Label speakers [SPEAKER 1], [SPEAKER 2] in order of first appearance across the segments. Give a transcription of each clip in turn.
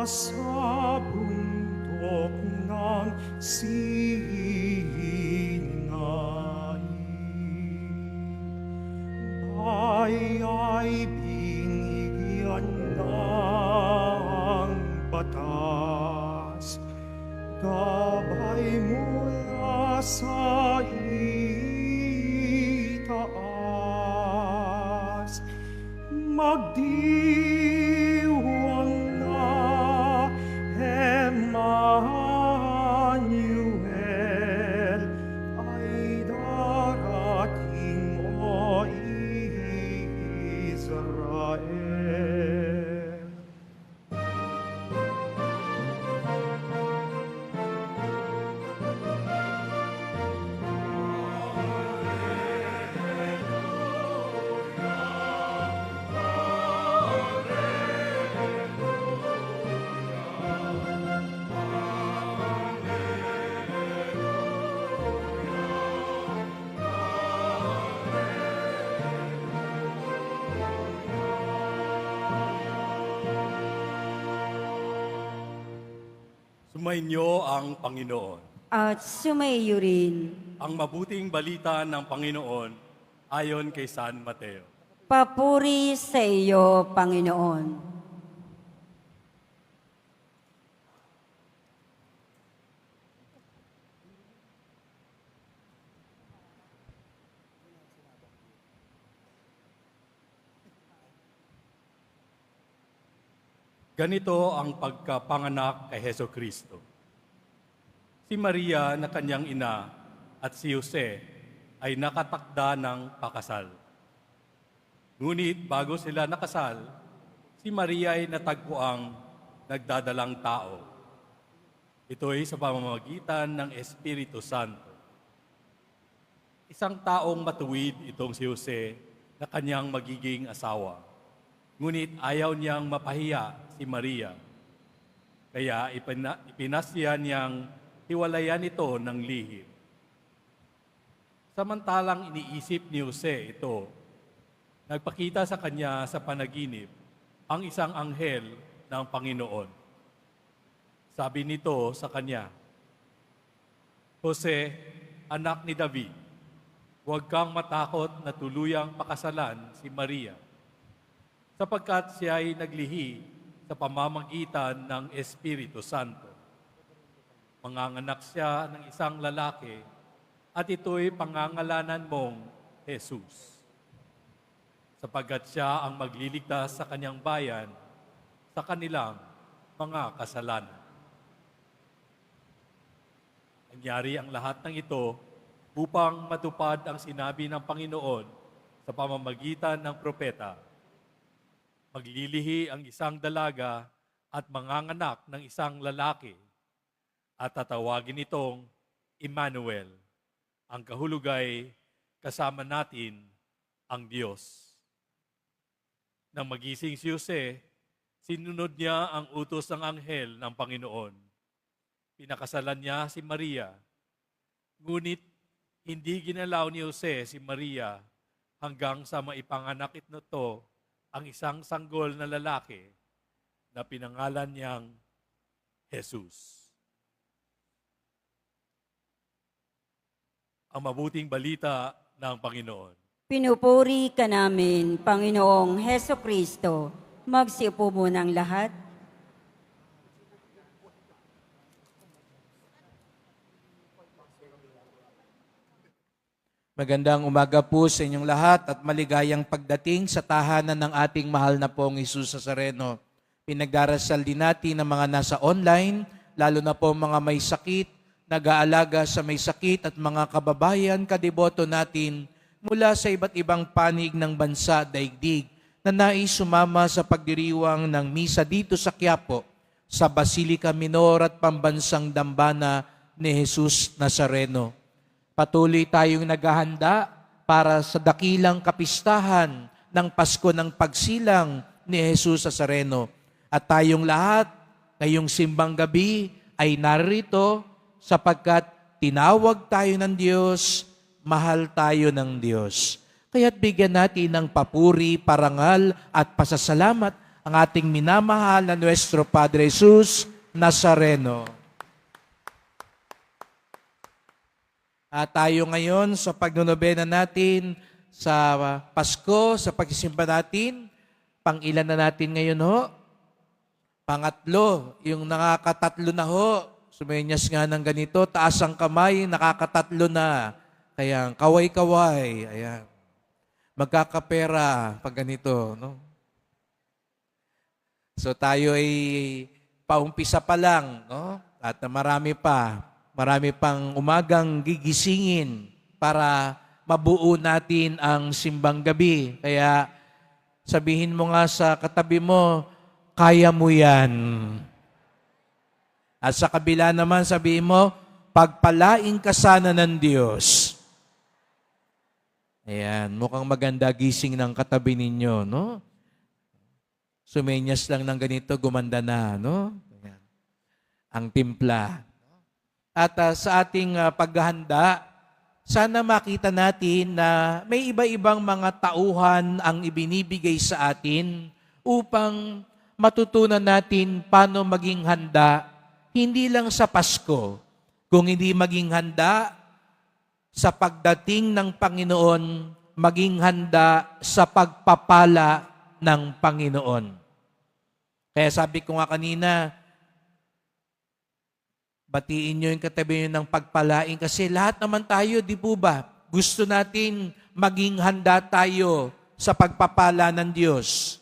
[SPEAKER 1] Sa bundok ng Sinai, ay binigyan ng batas, gabay mula sa itaas, magdiwang na Emmanuel ay darating, o Israel.
[SPEAKER 2] Sumainyo ang Panginoon.
[SPEAKER 3] At sumaiyo rin.
[SPEAKER 2] Ang mabuting balita ng Panginoon ayon kay San Mateo.
[SPEAKER 3] Papuri sa iyo, Panginoon.
[SPEAKER 2] Ganito ang pagkapanganak kay Heso Kristo. Si Maria na kanyang ina at si Jose ay nakatakda ng pakasal. Ngunit bago sila nakasal, si Maria ay natagpuang nagdadalang tao. Ito ay sa pamamagitan ng Espiritu Santo. Isang taong matuwid itong si Jose na kanyang magiging asawa. Ngunit ayaw niyang mapahiya si Maria. Kaya ipinasya niyang hiwalayan ito ng lihim. Samantalang iniisip ni Jose ito, nagpakita sa kanya sa panaginip ang isang anghel ng Panginoon. Sabi nito sa kanya, Jose, anak ni David, huwag kang matakot na tuluyang pakasalan si Maria, sapagkat siya ay naglihi sa pamamagitan ng Espiritu Santo. Manganganak siya ng isang lalaki at ito'y pangangalanan mong Jesus, sapagkat siya ang magliligtas sa kanyang bayan sa kanilang mga kasalanan. Nangyari ang lahat ng ito upang matupad ang sinabi ng Panginoon sa pamamagitan ng propeta. Maglilihi ang isang dalaga at manganganak ng isang lalaki at tatawagin itong Emmanuel. Ang kahulugay, kasama natin ang Diyos. Nang magising si Jose, sinunod niya ang utos ng anghel ng Panginoon. Pinakasalan niya si Maria. Ngunit hindi ginalaw ni Jose si Maria hanggang sa maipanganak nito ang isang sanggol na lalaki na pinangalan niyang Jesus. Ang mabuting balita ng Panginoon.
[SPEAKER 3] Pinupuri ka namin, Panginoong Heso Kristo. Magsiupo muna ang lahat.
[SPEAKER 4] Magandang umaga po sa inyong lahat at maligayang pagdating sa tahanan ng ating mahal na pong Jesus Nazareno. Pinagdarasal din natin ang mga nasa online, lalo na po mga may sakit, nag-aalaga sa may sakit at mga kababayan, kadeboto natin mula sa iba't ibang panig ng bansa daigdig na nais sumama sa pagdiriwang ng misa dito sa Quiapo, sa Basilica Minor at Pambansang Dambana ni Jesus Nazareno. Patuloy tayong naghahanda para sa dakilang kapistahan ng Pasko ng Pagsilang ni Jesus Nazareno. At tayong lahat ngayong simbang gabi ay narito sapagkat tinawag tayo ng Diyos, mahal tayo ng Diyos. Kaya't bigyan natin ng papuri, parangal at pasasalamat ang ating minamahal na Nuestro Padre Jesus Nazareno. At tayo ngayon sa pagnonobena natin sa Pasko, sa pagsisimba natin, pang-ilan na natin ngayon ho? Pangatlo, yung nakakatatlo na ho. Sumenyas nga ng ganito, taas ang kamay, nakakatatlo na. Kaya kaway-kaway, ayan. Magkakapera pag ganito, no? So tayo ay paumpisa pa lang, no? At marami pang umagang gigisingin para mabuo natin ang simbang gabi. Kaya sabihin mo nga sa katabi mo, kaya mo yan. At sa kabila naman sabihin mo, pagpalain ka sana ng Diyos. Ayan, mukhang maganda gising ng katabi ninyo, no? Sumenyas lang ng ganito, gumanda na, no? Ayan. Ang timpla. At sa ating paghahanda, sana makita natin na may iba-ibang mga tauhan ang ibinibigay sa atin upang matutunan natin paano maging handa, hindi lang sa Pasko, kung hindi maging handa sa pagdating ng Panginoon, maging handa sa pagpapala ng Panginoon. Kaya sabi ko nga kanina, batiin nyo yung katabi nyo ng pagpalain kasi lahat naman tayo, di po ba? Gusto natin maging handa tayo sa pagpapala ng Diyos.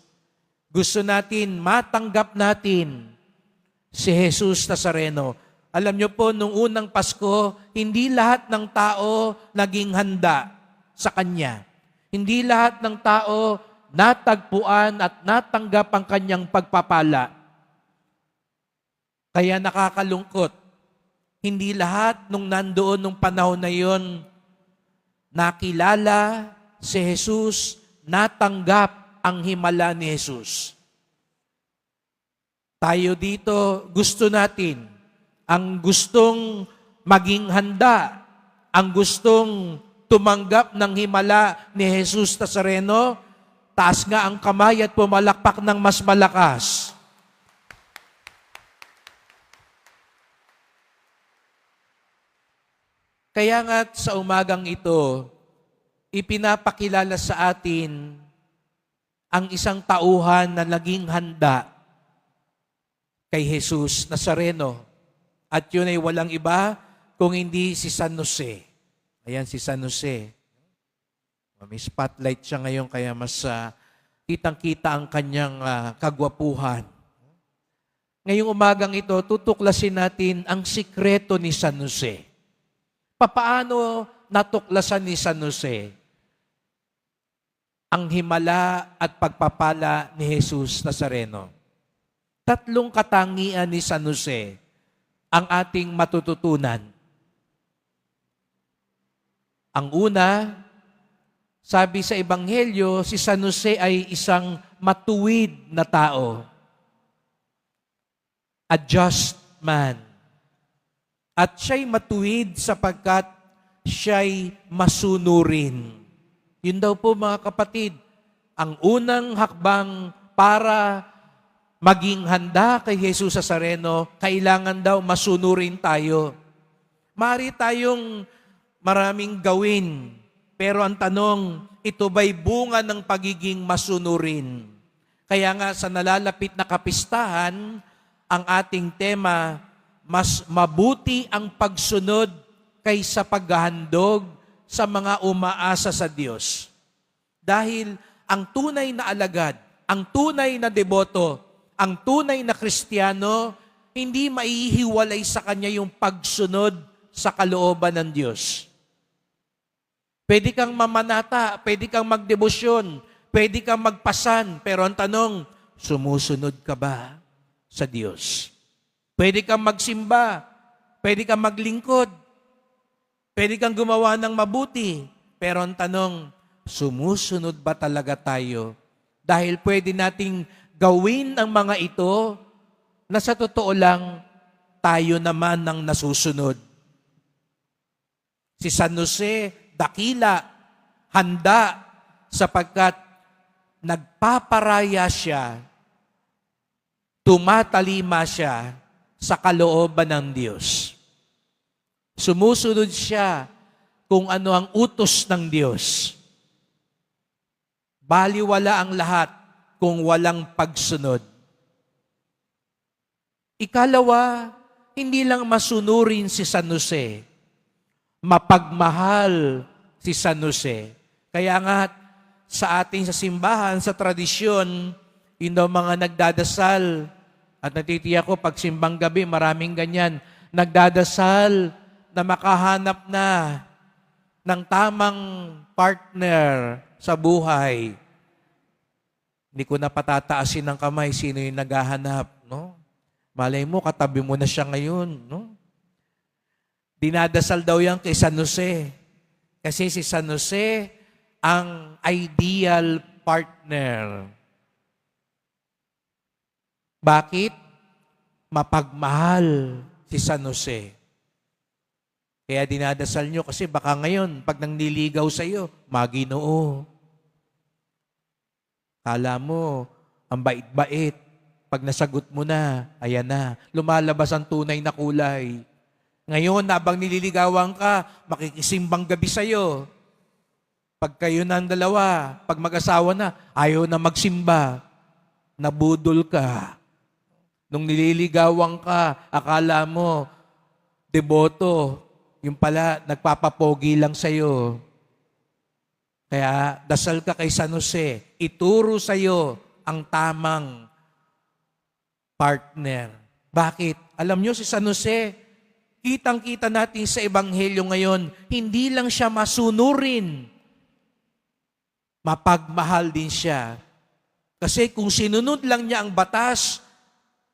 [SPEAKER 4] Gusto natin, matanggap natin si Jesus Nazareno. Alam nyo po, nung unang Pasko, hindi lahat ng tao naging handa sa Kanya. Hindi lahat ng tao natagpuan at natanggap ang Kanyang pagpapala. Kaya nakakalungkot. Hindi lahat nung nandoon nung panahon na yon nakilala si Jesus, natanggap ang himala ni Jesus. Tayo dito, gusto natin, ang gustong maging handa, ang gustong tumanggap ng himala ni Jesus Nazareno, taas nga ang kamay at pumalakpak ng mas malakas. Kaya nga sa umagang ito, ipinapakilala sa atin ang isang tauhan na naging handa kay Jesus Nazareno. At yun ay walang iba kung hindi si San Jose. Ayan si San Jose. May spotlight siya ngayon kaya mas kitang-kita ang kanyang kagwapuhan. Ngayong umagang ito, tutuklasin natin ang sikreto ni San Jose. Papaano natuklasan ni San Jose ang himala at pagpapala ni Jesus Nazareno? Tatlong katangian ni San Jose ang ating matututunan. Ang una, sabi sa Ebanghelyo, si San Jose ay isang matuwid na tao. A just man. At siya'y matuwid sapagkat siya'y masunurin. Yun daw po mga kapatid, ang unang hakbang para maging handa kay Jesus Nazareno, kailangan daw masunurin tayo. Mari tayong maraming gawin, pero ang tanong, ito ba'y bunga ng pagiging masunurin? Kaya nga sa nalalapit na kapistahan, ang ating tema, mas mabuti ang pagsunod kaysa paghahandog sa mga umaasa sa Diyos. Dahil ang tunay na alagad, ang tunay na deboto, ang tunay na Kristiyano, hindi maihiwalay sa kanya yung pagsunod sa kalooban ng Diyos. Pwede kang mamanata, pwede kang magdebosyon, pwede kang magpasan, pero ang tanong, sumusunod ka ba sa Diyos? Pwede kang magsimba, pwede kang maglingkod, pwede kang gumawa ng mabuti, pero ang tanong, sumusunod ba talaga tayo? Dahil pwede nating gawin ang mga ito na sa totoo lang, tayo naman ang nasusunod. Si San Jose, dakila, handa, sapagkat nagpaparaya siya, tumatalima siya sa kalooban ng Diyos. Sumusunod siya kung ano ang utos ng Diyos. Baliwala ang lahat kung walang pagsunod. Ikalawa, hindi lang masunurin si San Jose, mapagmahal si San Jose. Kaya nga, sa ating sa simbahan, sa tradisyon, yun daw mga nagdadasal, at natitiyak ko, pag simbang gabi, maraming ganyan, nagdadasal na makahanap na ng tamang partner sa buhay. Hindi ko na patataasin ng kamay sino yung naghahanap, no? Malay mo, katabi mo na siya ngayon, no? Dinadasal daw yan kay San Jose. Kasi si San Jose ang ideal partner. Bakit? Mapagmahal si San Jose. Kaya dinadasal nyo kasi baka ngayon, pag nangliligaw sa iyo, Maginoo. Kala mo, ang bait-bait. Pag nasagot mo na, ayan na, lumalabas ang tunay na kulay. Ngayon, habang nililigawan ka, makikisimbang gabi sa iyo. Pag kayo ng dalawa, pag mag-asawa na, ayaw na magsimba. Nabudol ka. Nung nililigawan ka, akala mo, deboto, yung pala, nagpapapogi lang sa'yo. Kaya, dasal ka kay San Jose, ituro sa'yo ang tamang partner. Bakit? Alam nyo, si San Jose, kitang-kita natin sa Ebanghelyo ngayon, hindi lang siya masunurin, mapagmahal din siya. Kasi kung sinunod lang niya ang batas,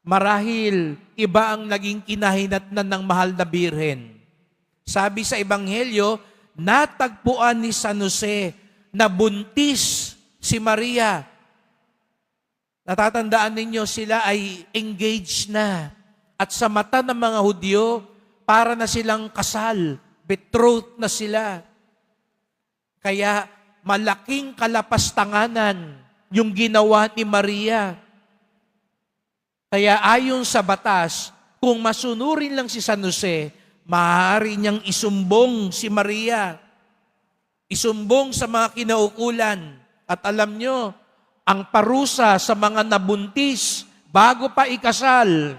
[SPEAKER 4] marahil iba ang naging kinahinatnan ng mahal na birhen. Sabi sa Ebanghelyo, natagpuan ni San Jose na buntis si Maria. Natatandaan ninyo, sila ay engaged na. At sa mata ng mga Hudyo, para na silang kasal, betrothed na sila. Kaya malaking kalapastanganan yung ginawa ni Maria. Kaya ayon sa batas, kung masunurin lang si San Jose, maaari niyang isumbong si Maria. Isumbong sa mga kinaukulan. At alam nyo, ang parusa sa mga nabuntis bago pa ikasal,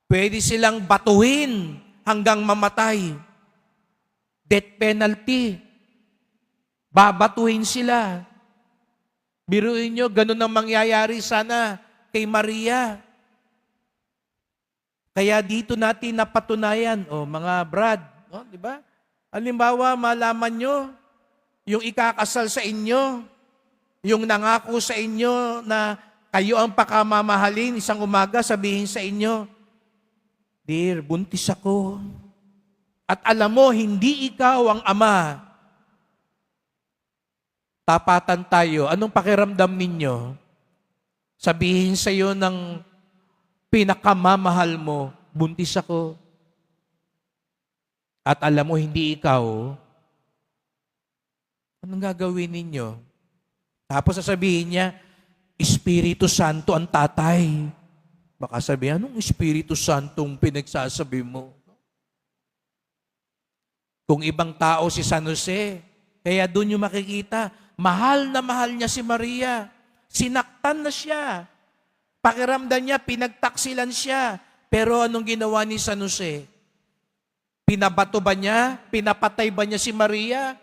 [SPEAKER 4] pwede silang batuhin hanggang mamatay. Death penalty. Babatuhin sila. Biruin nyo, ganun ang mangyayari sana kay Maria. Kaya dito natin napatunayan, mga brad, di ba? Halimbawa, malaman nyo, yung ikakasal sa inyo, yung nangako sa inyo na kayo ang pakamamahalin, isang umaga sabihin sa inyo, Dear, buntis ako. At alam mo, hindi ikaw ang ama. Tapatan tayo. Anong pakiramdam ninyo? Sabihin sa iyo ng pinakamamahal mo, buntis ako. At alam mo, hindi ikaw. Anong gagawin ninyo? Tapos sasabihin niya, Espiritu Santo ang tatay. Baka sabihin, anong Espiritu Santong pinagsasabi mo? Kung ibang tao si San Jose, kaya doon yung makikita, mahal na mahal niya si Maria. Sinaktan na siya. Pakiramdam niya, pinagtaksilan siya. Pero anong ginawa ni San Jose? Pinabato ba niya? Pinapatay ba niya si Maria?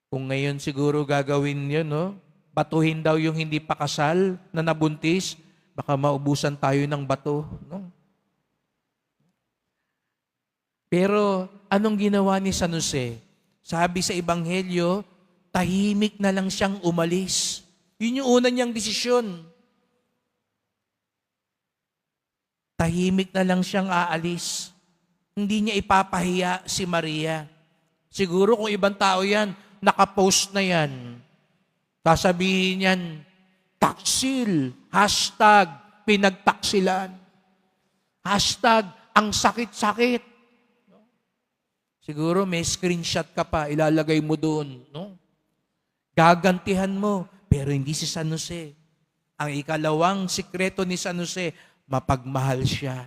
[SPEAKER 4] Kung ngayon siguro gagawin yun, no? Batuhin daw yung hindi pa kasal na nabuntis, baka maubusan tayo ng bato. No? Pero anong ginawa ni San Jose? Sabi sa Ebanghelyo, tahimik na lang siyang umalis. Yun yung una niyang desisyon. Tahimik na lang siyang aalis. Hindi niya ipapahiya si Maria. Siguro kung ibang tao yan, nakapost na yan. Sasabihin yan, taksil, hashtag, pinagtaksilan. Hashtag, ang sakit-sakit. Siguro may screenshot ka pa, ilalagay mo doon, no? Gagantihan mo, pero hindi si San Jose. Ang ikalawang sikreto ni San Jose, mapagmahal siya.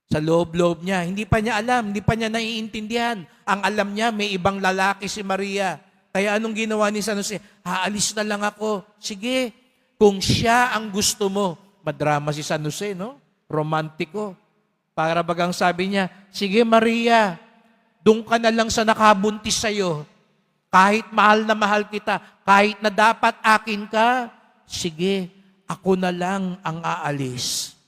[SPEAKER 4] Sa loob-loob niya, hindi pa niya alam, hindi pa niya naiintindihan. Ang alam niya, may ibang lalaki si Maria. Kaya anong ginawa ni San Jose? Haalis na lang ako. Sige, kung siya ang gusto mo. Madrama si San Jose, no? Romantiko. Para bagang sabi niya, sige Maria, doon ka na lang sa nakabuntis sa'yo. Kahit mahal na mahal kita, kahit na dapat akin ka, sige, ako na lang ang aalis.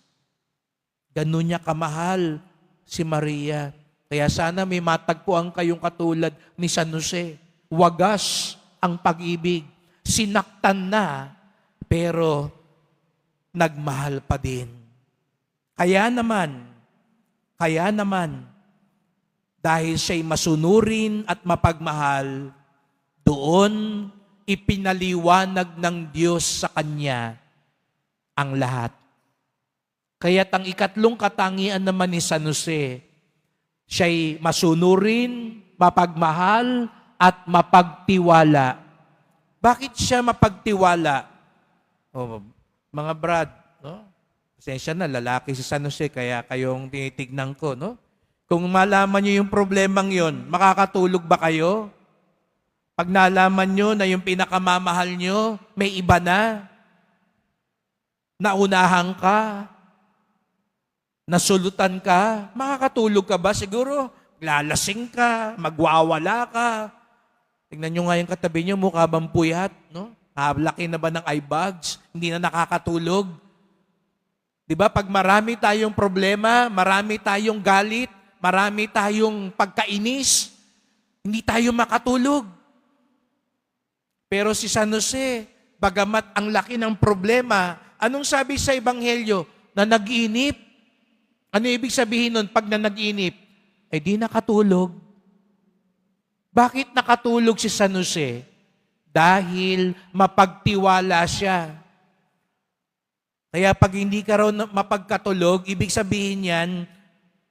[SPEAKER 4] Ganun niya kamahal si Maria. Kaya sana may matagpuan kayong katulad ni San Jose. Wagas ang pag-ibig. Sinaktan na, pero nagmahal pa din. Kaya naman, dahil siya'y masunurin at mapagmahal, doon ipinaliwanag ng Diyos sa kanya ang lahat. Kaya't ang ikatlong katangian naman ni San Jose, siya'y masunurin, mapagmahal, at mapagtiwala. Bakit siya mapagtiwala? Mga brad, no? Pasensya na, lalaki si San Jose, kaya kayong tinitignan ko, no? Kung malaman nyo yung problemang yon, makakatulog ba kayo? Pag nalaman nyo na yung pinakamamahal nyo, may iba na, naunahan ka, nasulutan ka, makakatulog ka ba? Siguro, lalasing ka, magwawala ka. Tingnan nyo nga yung katabi nyo, mukha bang puyat, no? Laki na ba ng eye bags? Hindi na nakakatulog? Di ba? Pag marami tayong problema, marami tayong galit, marami tayong pagkainis, hindi tayo makatulog. Pero si San Jose, bagamat ang laki ng problema, anong sabi sa Ebanghelyo? Na nag-iinip. Ano ibig sabihin nun pag na nag-iinip? Eh di nakatulog. Bakit nakatulog si San Jose? Dahil mapagtiwala siya. Kaya pag hindi ka raw mapagkatulog, ibig sabihin yan,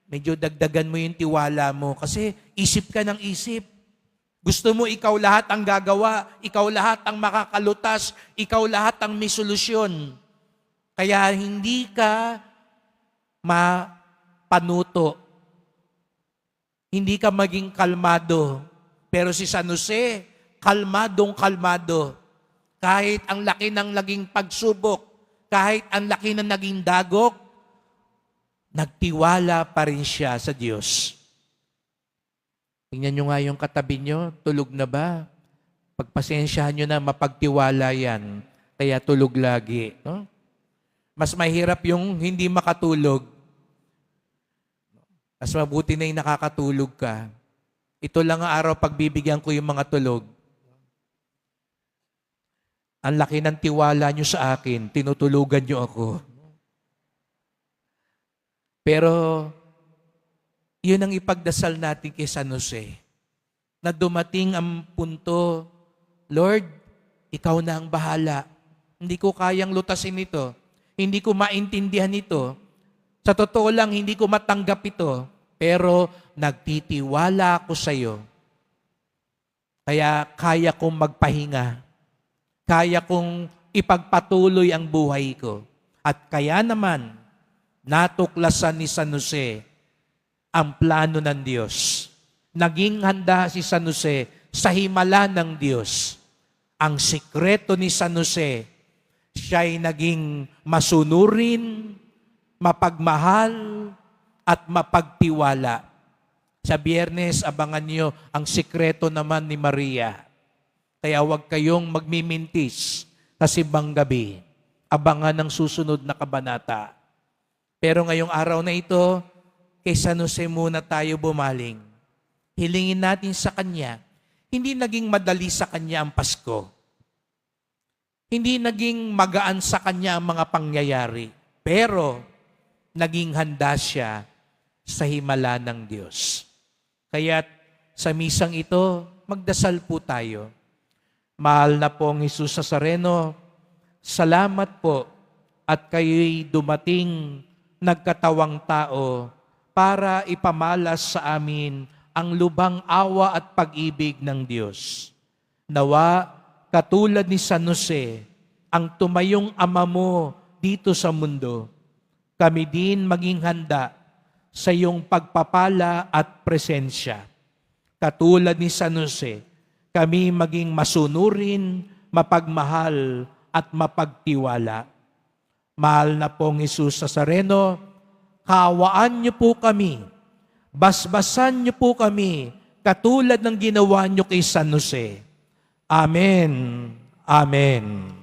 [SPEAKER 4] medyo dagdagan mo yung tiwala mo. Kasi isip ka ng isip. Gusto mo ikaw lahat ang gagawa, ikaw lahat ang makakalutas, ikaw lahat ang may solusyon. Kaya hindi ka mapanuto. Hindi ka maging kalmado. Pero si San Jose, kalmadong-kalmado. Kahit ang laki ng naging pagsubok, kahit ang laki ng naging dagok, nagtiwala pa rin siya sa Diyos. Tingnan nyo nga yung katabi nyo, tulog na ba? Pagpasensyahan nyo na, mapagtiwala yan. Kaya tulog lagi. No? Mas mahirap yung hindi makatulog. Mas mabuti na yung nakakatulog ka. Ito lang ang araw pagbibigyan ko yung mga tulog. Ang laki ng tiwala nyo sa akin, tinutulugan nyo ako. Pero, yun ang ipagdasal natin kay San Jose. Na dumating ang punto, Lord, ikaw na ang bahala. Hindi ko kayang lutasin ito. Hindi ko maintindihan ito. Sa totoo lang, hindi ko matanggap ito. Pero, nagtitiwala ako sa iyo. Kaya, kaya kong magpahinga. Kaya kong ipagpatuloy ang buhay ko. At kaya naman, natuklasan ni San Jose ang plano ng Diyos. Naging handa si San Jose sa himala ng Diyos. Ang sikreto ni San Jose, siya'y naging masunurin, mapagmahal, at mapagtiwala. Sa Biyernes, abangan niyo ang sikreto naman ni Maria. Kaya huwag kayong magmimintis sa simbang gabi. Abangan ang susunod na kabanata. Pero ngayong araw na ito, kay San Jose muna tayo bumaling. Hilingin natin sa Kanya. Hindi naging madali sa Kanya ang Pasko. Hindi naging magaan sa Kanya ang mga pangyayari. Pero, naging handa siya sa himala ng Diyos. Kaya't sa misang ito, magdasal po tayo. Mahal na pong Jesus Nazareno, salamat po at kayo'y dumating nagkatawang tao para ipamalas sa amin ang lubhang awa at pag-ibig ng Diyos. Nawa, katulad ni San Jose, ang tumayong ama mo dito sa mundo, kami din maging handa sa iyong pagpapala at presensya. Katulad ni San Jose, kami maging masunurin, mapagmahal at mapagtiwala. Mahal na pong Jesus Nazareno, kaawaan niyo po kami, basbasan niyo po kami, katulad ng ginawa niyo kay San Jose. Amen. Amen.